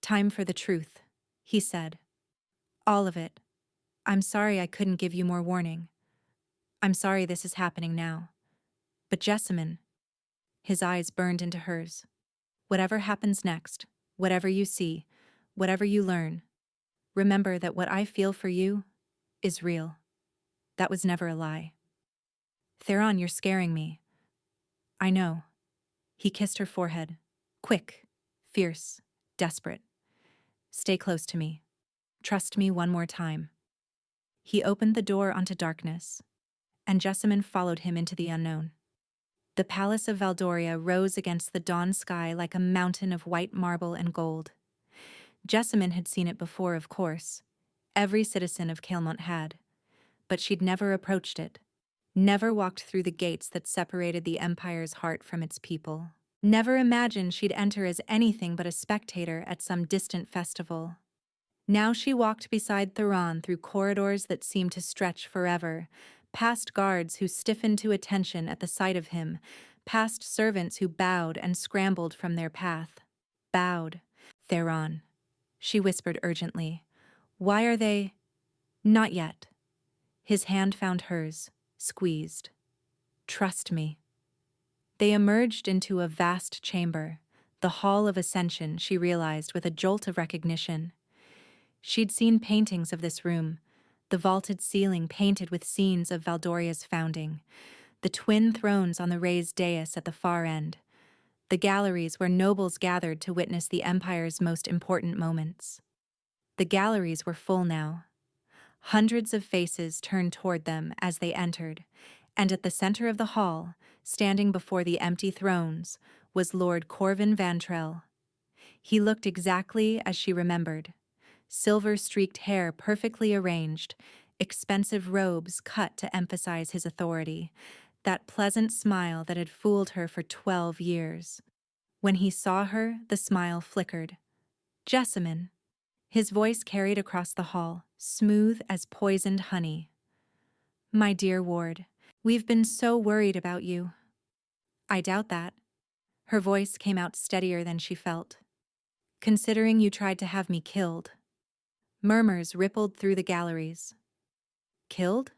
"Time for the truth," he said. "All of it. I'm sorry I couldn't give you more warning. I'm sorry this is happening now. But Jessamine," his eyes burned into hers, "whatever happens next, whatever you see, whatever you learn, remember that what I feel for you is real. That was never a lie." "Theron, you're scaring me." "I know." He kissed her forehead. Quick, fierce, desperate. "Stay close to me. Trust me one more time." He opened the door onto darkness, and Jessamine followed him into the unknown. The palace of Valdoria rose against the dawn sky like a mountain of white marble and gold. Jessamine had seen it before, of course. Every citizen of Caelmont had. But she'd never approached it. Never walked through the gates that separated the Empire's heart from its people. Never imagined she'd enter as anything but a spectator at some distant festival. Now she walked beside Theron through corridors that seemed to stretch forever, past guards who stiffened to attention at the sight of him, past servants who bowed and scrambled from their path. Bowed. "Theron," she whispered urgently. "Why are they—" "Not yet." His hand found hers, squeezed. "Trust me." They emerged into a vast chamber, the Hall of Ascension, she realized with a jolt of recognition. She'd seen paintings of this room, the vaulted ceiling painted with scenes of Valdoria's founding, the twin thrones on the raised dais at the far end, the galleries where nobles gathered to witness the Empire's most important moments. The galleries were full now. Hundreds of faces turned toward them as they entered, and at the center of the hall, standing before the empty thrones, was Lord Corvin Vantrell. He looked exactly as she remembered. Silver-streaked hair perfectly arranged, expensive robes cut to emphasize his authority, that pleasant smile that had fooled her for 12 years. When he saw her, the smile flickered. "Jessamine." His voice carried across the hall, smooth as poisoned honey. "My dear ward, we've been so worried about you." "I doubt that." Her voice came out steadier than she felt. "Considering you tried to have me killed." Murmurs rippled through the galleries. "Killed?"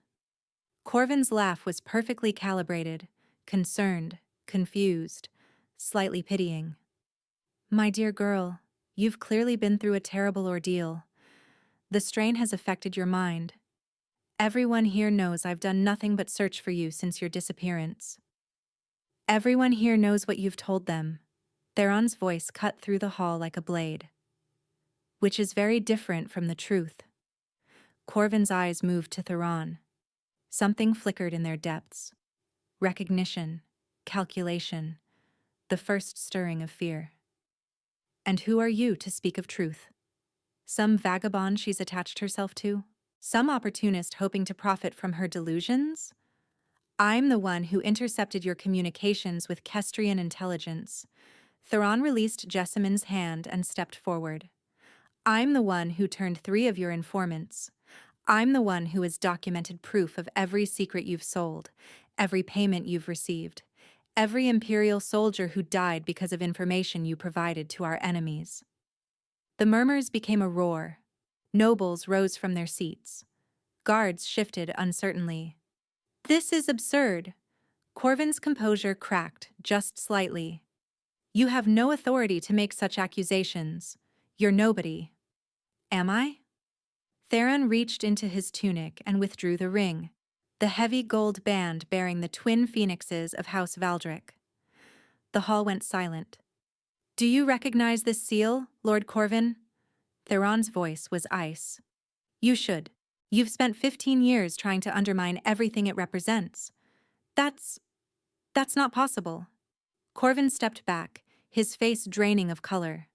Corvin's laugh was perfectly calibrated, concerned, confused, slightly pitying. "My dear girl, you've clearly been through a terrible ordeal. The strain has affected your mind. Everyone here knows I've done nothing but search for you since your disappearance. Everyone here knows what you've told them." Theron's voice cut through the hall like a blade. "Which is very different from the truth." Corvin's eyes moved to Theron. Something flickered in their depths. Recognition, calculation, the first stirring of fear. "And who are you to speak of truth? Some vagabond she's attached herself to? Some opportunist hoping to profit from her delusions? I'm the one who intercepted your communications with Kestrian intelligence." Theron released Jessamine's hand and stepped forward. "I'm the one who turned 3 of your informants. I'm the one who has documented proof of every secret you've sold, every payment you've received, every Imperial soldier who died because of information you provided to our enemies." The murmurs became a roar. Nobles rose from their seats. Guards shifted uncertainly. "This is absurd." Corvin's composure cracked, just slightly. "You have no authority to make such accusations. You're nobody." "Am I?" Theron reached into his tunic and withdrew the ring, the heavy gold band bearing the twin phoenixes of House Valdric. The hall went silent. "Do you recognize this seal, Lord Corvin?" Theron's voice was ice. "You should. You've spent 15 years trying to undermine everything it represents. That's not possible." Corvin stepped back, his face draining of color.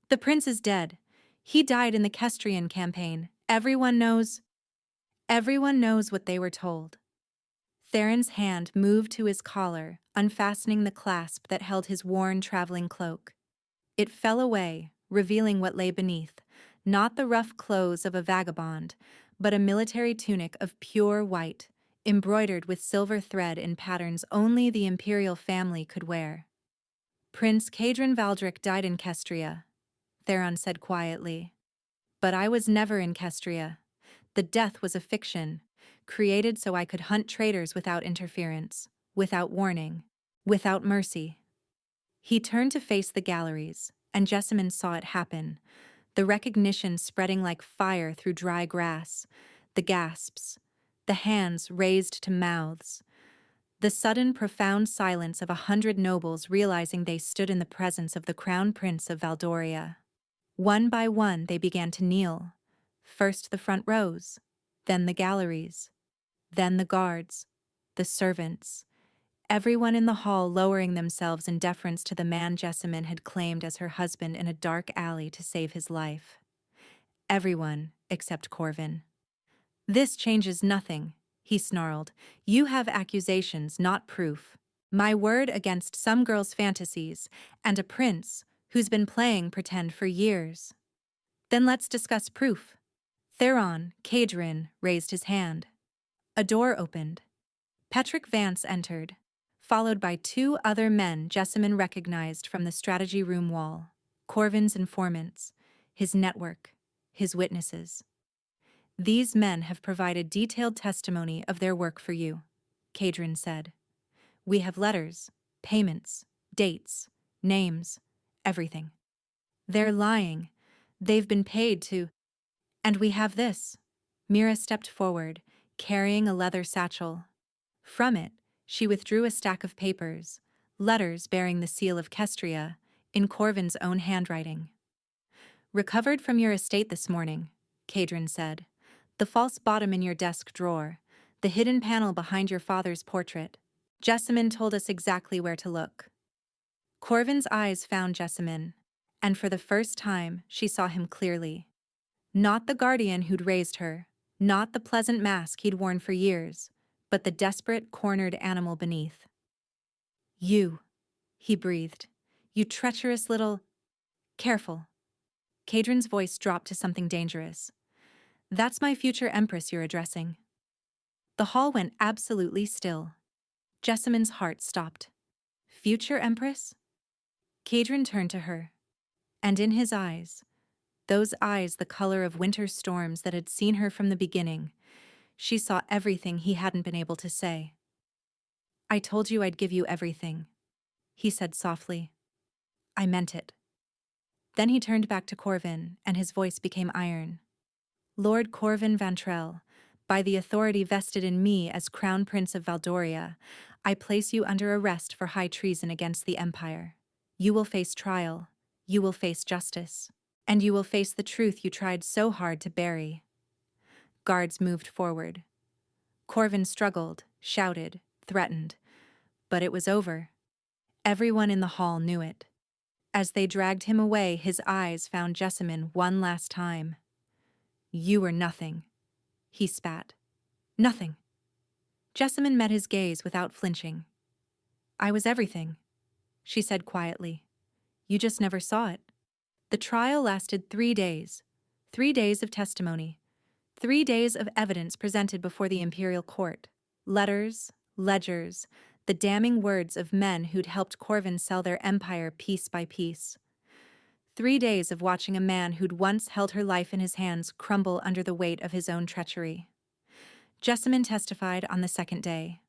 "The prince is dead. He died in the Kestrian campaign. Everyone knows what they were told." Theron's hand moved to his collar, unfastening the clasp that held his worn traveling cloak. It fell away, revealing what lay beneath, not the rough clothes of a vagabond, but a military tunic of pure white, embroidered with silver thread in patterns only the imperial family could wear. Prince Cadron Valdric died in Kestria, Theron said quietly. But I was never in Kestria. The death was a fiction, created so I could hunt traitors without interference, without warning, without mercy. He turned to face the galleries, and Jessamine saw it happen, the recognition spreading like fire through dry grass, the gasps, the hands raised to mouths, the sudden profound silence of 100 nobles realizing they stood in the presence of the Crown Prince of Valdoria. One by one they began to kneel, first the front rows, then the galleries, then the guards, the servants, everyone in the hall lowering themselves in deference to the man Jessamine had claimed as her husband in a dark alley to save his life. Everyone except Corvin. "This changes nothing," he snarled. "You have accusations, not proof. My word against some girl's fantasies, and a prince who's been playing pretend for years." "Then let's discuss proof." Theron, Cadron, raised his hand. A door opened. Petrick Vance entered, followed by 2 other men Jessamine recognized from the strategy room wall, Corvin's informants, his network, his witnesses. "These men have provided detailed testimony of their work for you," Cadron said. "We have letters, payments, dates, names, everything. They're lying. They've been paid to—" "And we have this." Mira stepped forward, carrying a leather satchel. From it, she withdrew a stack of papers, letters bearing the seal of Kestria, in Corvin's own handwriting. "Recovered from your estate this morning," Cadron said. "The false bottom in your desk drawer, the hidden panel behind your father's portrait. Jessamine told us exactly where to look." Corvin's eyes found Jessamine, and for the first time she saw him clearly. Not the guardian who'd raised her, not the pleasant mask he'd worn for years, but the desperate, cornered animal beneath. "You," he breathed. "You treacherous little—" "Careful." Cadron's voice dropped to something dangerous. "That's my future empress you're addressing." The hall went absolutely still. Jessamine's heart stopped. "Future empress?" Cadron turned to her, and in his eyes, those eyes the color of winter storms that had seen her from the beginning, she saw everything he hadn't been able to say. "I told you I'd give you everything," he said softly. "I meant it." Then he turned back to Corvin, and his voice became iron. "Lord Corvin Vantrell, by the authority vested in me as Crown Prince of Valdoria, I place you under arrest for high treason against the Empire. You will face trial, you will face justice, and you will face the truth you tried so hard to bury." Guards moved forward. Corvin struggled, shouted, threatened. But it was over. Everyone in the hall knew it. As they dragged him away, his eyes found Jessamine one last time. "You were nothing," he spat. "Nothing." Jessamine met his gaze without flinching. "I was everything," she said quietly. "You just never saw it." The trial lasted 3 days. 3 days of testimony. 3 days of evidence presented before the imperial court. Letters, ledgers, the damning words of men who'd helped Corvin sell their empire piece by piece. 3 days of watching a man who'd once held her life in his hands crumble under the weight of his own treachery. Jessamine testified on the 2nd day.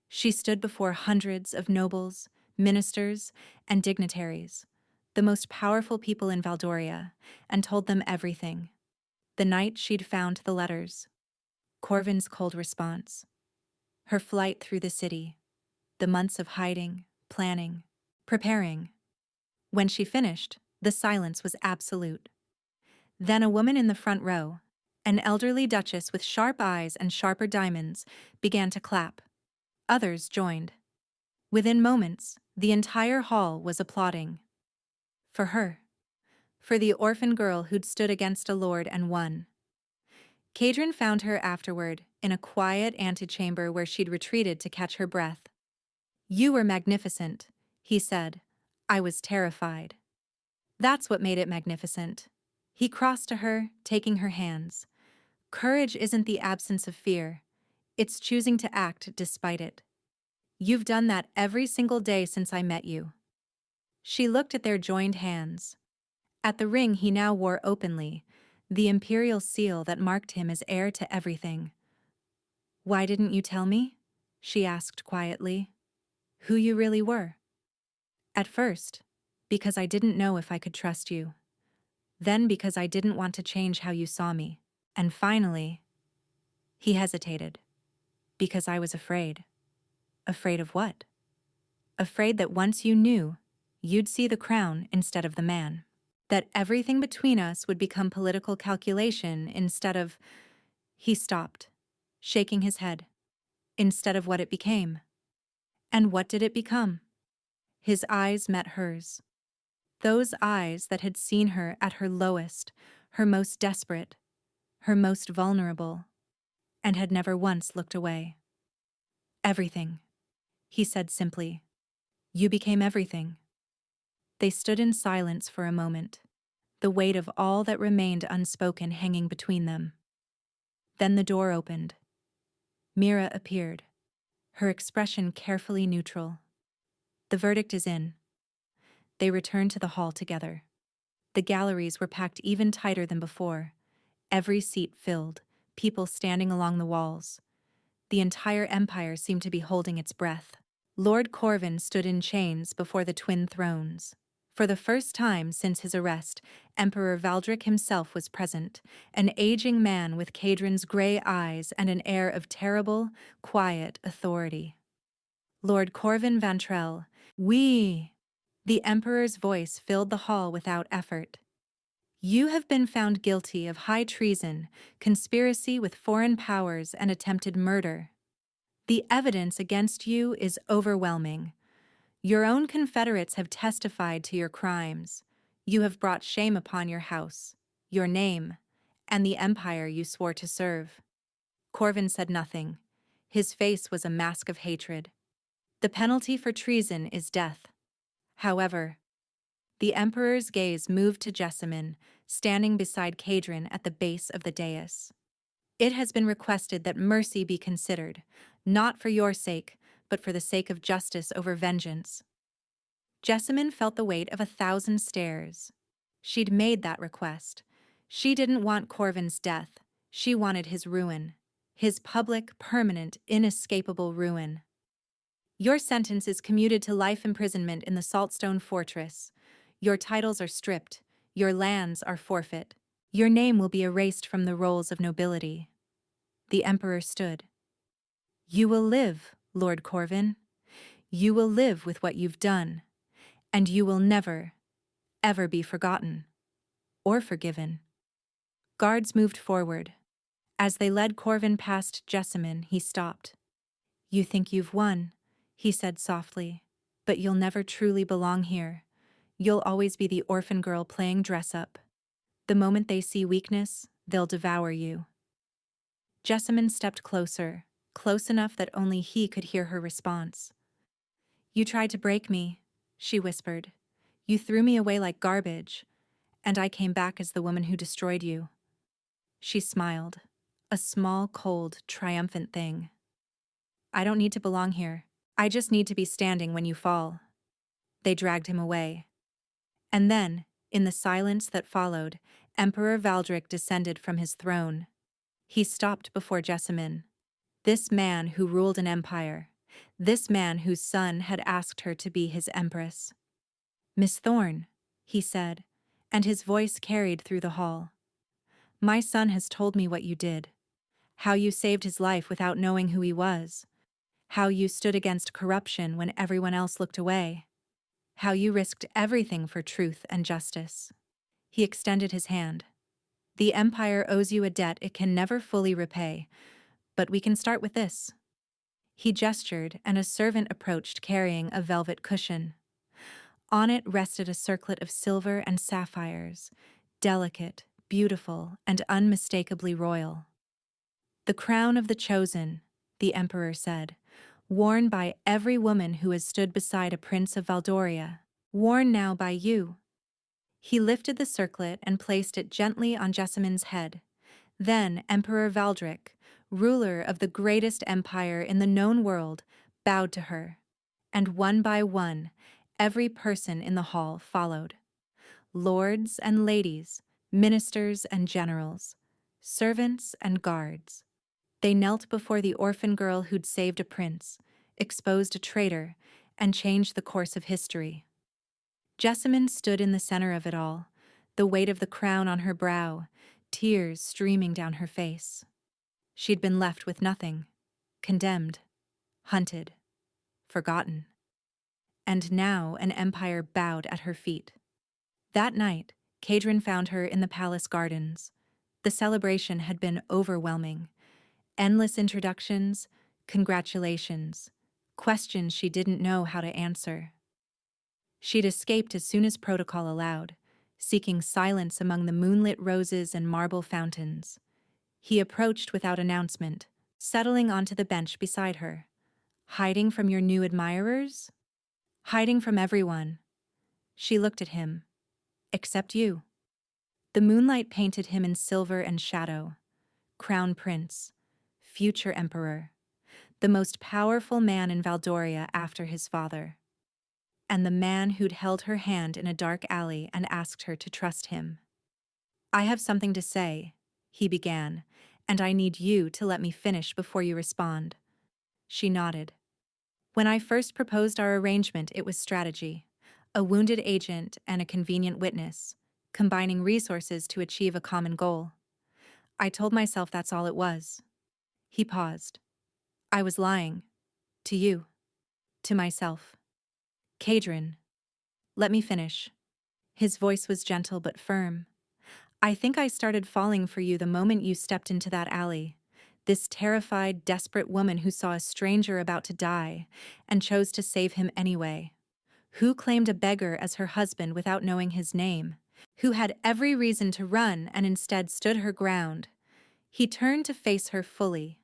She stood before hundreds of nobles, ministers, and dignitaries, the most powerful people in Valdoria, and told them everything. The night she'd found the letters, Corvin's cold response, her flight through the city, the months of hiding, planning, preparing. When she finished, the silence was absolute. Then a woman in the front row, an elderly duchess with sharp eyes and sharper diamonds, began to clap. Others joined. Within moments, the entire hall was applauding. For her. For the orphan girl who'd stood against a lord and won. Cadron found her afterward, in a quiet antechamber where she'd retreated to catch her breath. "You were magnificent," he said. "I was terrified." That's what made it magnificent. He crossed to her, taking her hands. Courage isn't the absence of fear. It's choosing to act despite it. You've done that every single day since I met you. She looked at their joined hands. At the ring he now wore openly, the imperial seal that marked him as heir to everything. "Why didn't you tell me?" she asked quietly. "Who you really were?" "At first, because I didn't know if I could trust you. Then because I didn't want to change how you saw me. And finally," he hesitated, "because I was afraid." "Afraid of what?" "Afraid that once you knew, you'd see the crown instead of the man. That everything between us would become political calculation instead of—" He stopped, shaking his head. "Instead of what it became." "And what did it become?" His eyes met hers. Those eyes that had seen her at her lowest, her most desperate, her most vulnerable, and had never once looked away. "Everything," he said simply. "You became everything." They stood in silence for a moment, the weight of all that remained unspoken hanging between them. Then the door opened. Mira appeared, her expression carefully neutral. "The verdict is in." They returned to the hall together. The galleries were packed even tighter than before, every seat filled, people standing along the walls. The entire empire seemed to be holding its breath. Lord Corvin stood in chains before the twin thrones. For the first time since his arrest, Emperor Valdric himself was present, an aging man with Cadron's gray eyes and an air of terrible, quiet authority. "Lord Corvin Vantrell, we—" The Emperor's voice filled the hall without effort. "You have been found guilty of high treason, conspiracy with foreign powers, and attempted murder. The evidence against you is overwhelming. Your own confederates have testified to your crimes. You have brought shame upon your house, your name, and the empire you swore to serve." Corvin said nothing. His face was a mask of hatred. "The penalty for treason is death. However," the Emperor's gaze moved to Jessamine, standing beside Cadron at the base of the dais. "It has been requested that mercy be considered, not for your sake, but for the sake of justice over vengeance." Jessamine felt the weight of 1,000 stares. She'd made that request. She didn't want Corvin's death. She wanted his ruin. His public, permanent, inescapable ruin. "Your sentence is commuted to life imprisonment in the Saltstone Fortress. Your titles are stripped. Your lands are forfeit. Your name will be erased from the rolls of nobility." The Emperor stood. "You will live, Lord Corvin. You will live with what you've done. And you will never, ever be forgotten. Or forgiven." Guards moved forward. As they led Corvin past Jessamine, he stopped. "You think you've won," he said softly, "but you'll never truly belong here. You'll always be the orphan girl playing dress-up. The moment they see weakness, they'll devour you." Jessamine stepped closer, close enough that only he could hear her response. "You tried to break me," she whispered. "You threw me away like garbage, and I came back as the woman who destroyed you." She smiled, a small, cold, triumphant thing. "I don't need to belong here. I just need to be standing when you fall." They dragged him away. And then, in the silence that followed, Emperor Valdric descended from his throne. He stopped before Jessamine. This man who ruled an empire. This man whose son had asked her to be his empress. "Miss Thorne," he said, and his voice carried through the hall. "My son has told me what you did. How you saved his life without knowing who he was. How you stood against corruption when everyone else looked away. How you risked everything for truth and justice." He extended his hand. "The Empire owes you a debt it can never fully repay, but we can start with this." He gestured, and a servant approached carrying a velvet cushion. On it rested a circlet of silver and sapphires, delicate, beautiful, and unmistakably royal. The crown of the chosen, the emperor said, worn by every woman who has stood beside a prince of Valdoria, worn now by you. He lifted the circlet and placed it gently on Jessamyn's head. Then Emperor Valdric, ruler of the greatest empire in the known world, bowed to her. And one by one, every person in the hall followed. Lords and ladies, ministers and generals, servants and guards. They knelt before the orphan girl who'd saved a prince, exposed a traitor, and changed the course of history. Jessamyn stood in the center of it all, the weight of the crown on her brow, tears streaming down her face. She'd been left with nothing, condemned, hunted, forgotten. And now an empire bowed at her feet. That night, Kadrin found her in the palace gardens. The celebration had been overwhelming. Endless introductions, congratulations, questions she didn't know how to answer. She'd escaped as soon as protocol allowed, seeking silence among the moonlit roses and marble fountains. He approached without announcement, settling onto the bench beside her. Hiding from your new admirers? Hiding from everyone. She looked at him. Except you. The moonlight painted him in silver and shadow. Crown Prince, future Emperor, the most powerful man in Valdoria after his father. And the man who'd held her hand in a dark alley and asked her to trust him. I have something to say, he began, and I need you to let me finish before you respond. She nodded. When I first proposed our arrangement, it was strategy. A wounded agent and a convenient witness, combining resources to achieve a common goal. I told myself that's all it was. He paused. I was lying. To you. To myself. Kadrin. Let me finish. His voice was gentle but firm. I think I started falling for you the moment you stepped into that alley. This terrified, desperate woman who saw a stranger about to die and chose to save him anyway. Who claimed a beggar as her husband without knowing his name. Who had every reason to run and instead stood her ground. He turned to face her fully.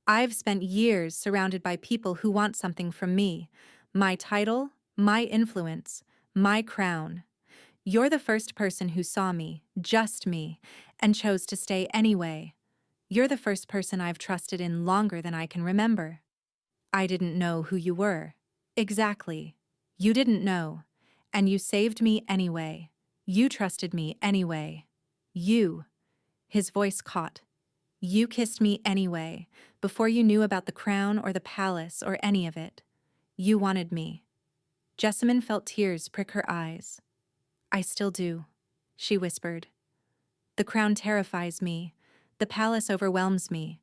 I've spent years surrounded by people who want something from me. My title, my influence, my crown. You're the first person who saw me, just me, and chose to stay anyway. You're the first person I've trusted in longer than I can remember. I didn't know who you were. Exactly. You didn't know. And you saved me anyway. You trusted me anyway. You. His voice caught. You kissed me anyway, before you knew about the crown or the palace or any of it. You wanted me. Jessamyn felt tears prick her eyes. I still do, she whispered. The crown terrifies me. The palace overwhelms me.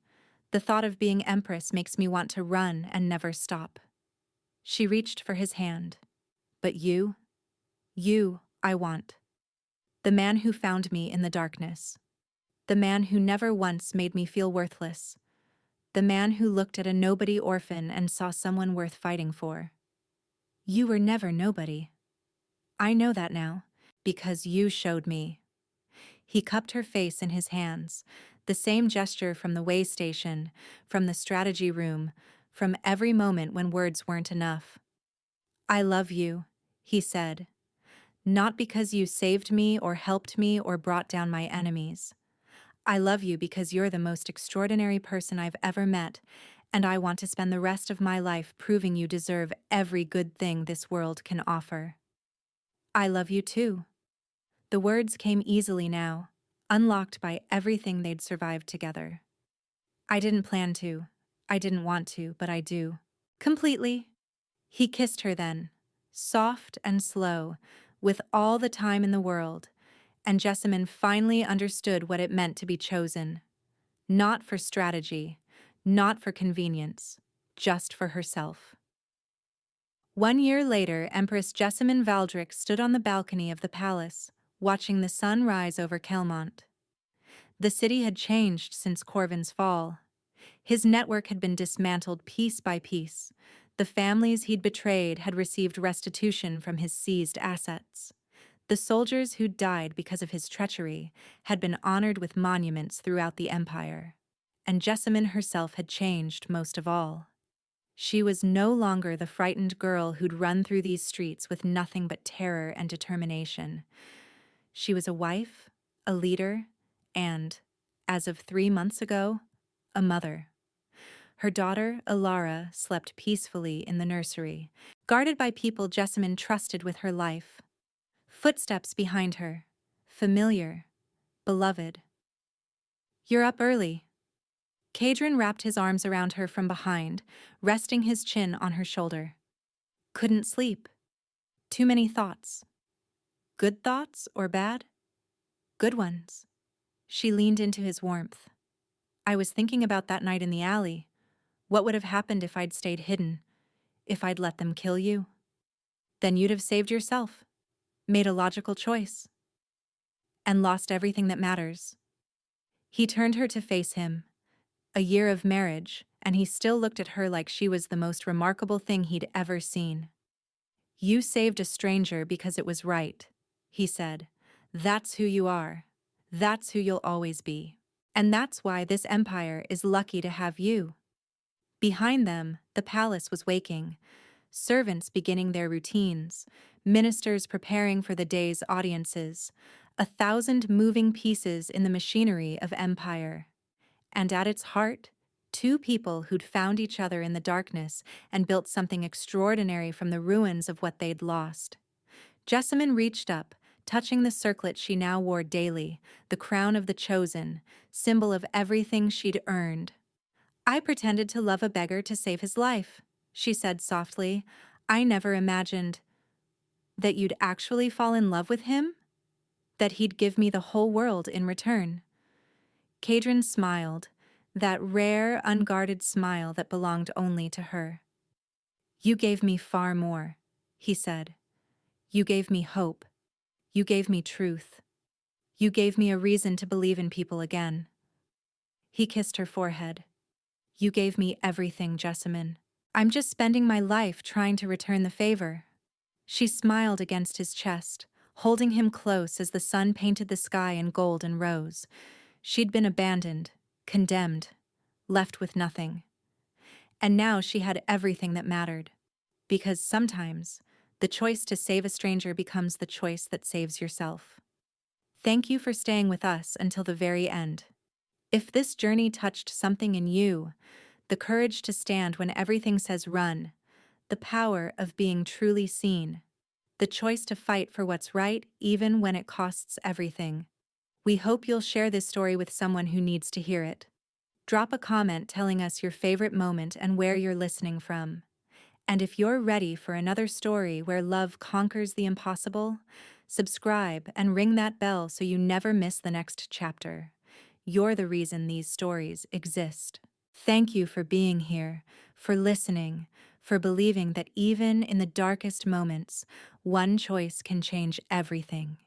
The thought of being empress makes me want to run and never stop. She reached for his hand. But you, I want. The man who found me in the darkness. The man who never once made me feel worthless. The man who looked at a nobody orphan and saw someone worth fighting for. You were never nobody. I know that now, because you showed me. He cupped her face in his hands, the same gesture from the way station, from the strategy room, from every moment when words weren't enough. I love you, he said. Not because you saved me or helped me or brought down my enemies. I love you because you're the most extraordinary person I've ever met, and I want to spend the rest of my life proving you deserve every good thing this world can offer. I love you too. The words came easily now, unlocked by everything they'd survived together. I didn't plan to. I didn't want to, but I do. Completely. He kissed her then, soft and slow, with all the time in the world, and Jessamyn finally understood what it meant to be chosen. Not for strategy, not for convenience, just for herself. 1 year later, Empress Jessamyn Valdric stood on the balcony of the palace, watching the sun rise over Kelmont. The city had changed since Corvin's fall. His network had been dismantled piece by piece. The families he'd betrayed had received restitution from his seized assets. The soldiers who'd died because of his treachery had been honored with monuments throughout the empire. And Jessamine herself had changed most of all. She was no longer the frightened girl who'd run through these streets with nothing but terror and determination. She was a wife, a leader, and, as of 3 months ago, a mother. Her daughter, Alara, slept peacefully in the nursery, guarded by people Jessamine trusted with her life. Footsteps behind her, familiar, beloved. "You're up early." Cadron wrapped his arms around her from behind, resting his chin on her shoulder. "Couldn't sleep. Too many thoughts." "Good thoughts or bad?" "Good ones." She leaned into his warmth. "I was thinking about that night in the alley. What would have happened if I'd stayed hidden? If I'd let them kill you? Then you'd have saved yourself, made a logical choice, and lost everything that matters." He turned her to face him. A year of marriage, and he still looked at her like she was the most remarkable thing he'd ever seen. "You saved a stranger because it was right," he said. "That's who you are. That's who you'll always be. And that's why this empire is lucky to have you." Behind them, the palace was waking. Servants beginning their routines, ministers preparing for the day's audiences, 1,000 moving pieces in the machinery of empire. And at its heart, two people who'd found each other in the darkness and built something extraordinary from the ruins of what they'd lost. Jessamine reached up, touching the circlet she now wore daily, the crown of the chosen, symbol of everything she'd earned. "I pretended to love a beggar to save his life," she said softly. "I never imagined that you'd actually fall in love with him? That he'd give me the whole world in return." Cadron smiled, that rare, unguarded smile that belonged only to her. "You gave me far more," he said. "You gave me hope. You gave me truth. You gave me a reason to believe in people again." He kissed her forehead. "You gave me everything, Jessamine. I'm just spending my life trying to return the favor." She smiled against his chest, holding him close as the sun painted the sky in gold and rose. She'd been abandoned, condemned, left with nothing. And now she had everything that mattered. Because sometimes, the choice to save a stranger becomes the choice that saves yourself. Thank you for staying with us until the very end. If this journey touched something in you, the courage to stand when everything says run, the power of being truly seen, the choice to fight for what's right even when it costs everything, we hope you'll share this story with someone who needs to hear it. Drop a comment telling us your favorite moment and where you're listening from. And if you're ready for another story where love conquers the impossible, subscribe and ring that bell so you never miss the next chapter. You're the reason these stories exist. Thank you for being here, for listening, for believing that even in the darkest moments, one choice can change everything.